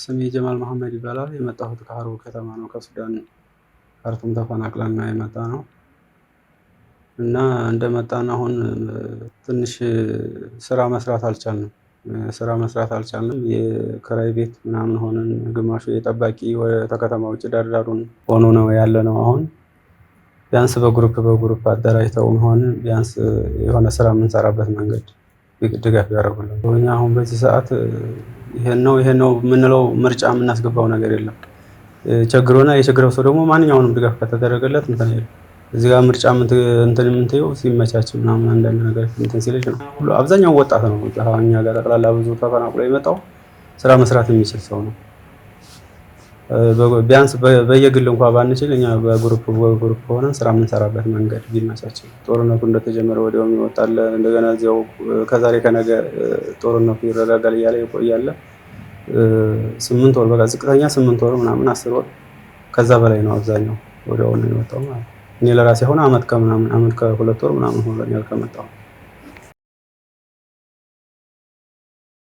ስሜ ጀማል መሐመድ ይባላል። የመጣሁት ከሀሩር ከተማ ነው። ከሱዳን ካርቱም ተፈናቅለን ነው የመጣነው እና እንደመጣን አሁን ትንሽ ስራ መስራት አልቻልንም። የክራይ ቤት ምናምን ሆነን ግማሹ የጠባቂ ከከተማ ውጭ ዳርዳሩን ሆኖ ነው ያለነው። አሁን ቢያንስ በግሩፕ አደራጅተውም ሆነ ቢያንስ የሆነ ስራ የምንሰራበት መንገድ ድጋፍ ያደርጉልን። እኛ አሁን በዚህ ሰዓት ይሄን ነው የምንለው ምርጫ የምናስገባው ነገር የለም። ቸግሮና የቸገረው ሰው ደግሞ ማንኛውንም ድጋፍ ከተደረገለት እንትን ይላል። እዚህ ጋር ምርጫ እንትን የምንተየው ሲመቻች ምናምን አንዳንድ ነገር እንትን ሲልሽ ነው። አብዛኛው ወጣት ነው እኛ ጋር ጠቅላላ ብዙ ተፈናቅሎ የመጣው ስራ መስራት የሚችል ሰው ነው። ቢያንስ በየግል እንኳን ባንችል እኛ በግሩፕ ሆነን ስራ የምንሰራበት መንገድ ቢመቻች። ጦርነቱ እንደተጀመረ ወዲያው ይወጣል። እንደገና እዚያው ከዛሬ ከነገ ጦርነቱ ይረጋጋል እያለ ይቆያል። 8 ወር በቃ ዝቅተኛ 8 ወር ምናምን 10 ወር ከዛ በላይ ነው አብዛኛው ወዲያው ነው የወጣው ማለት ነው። እኔ ለራሴ አሁን አመት ከ2 ወር ምናምን ሆኖኛል ከመጣሁ።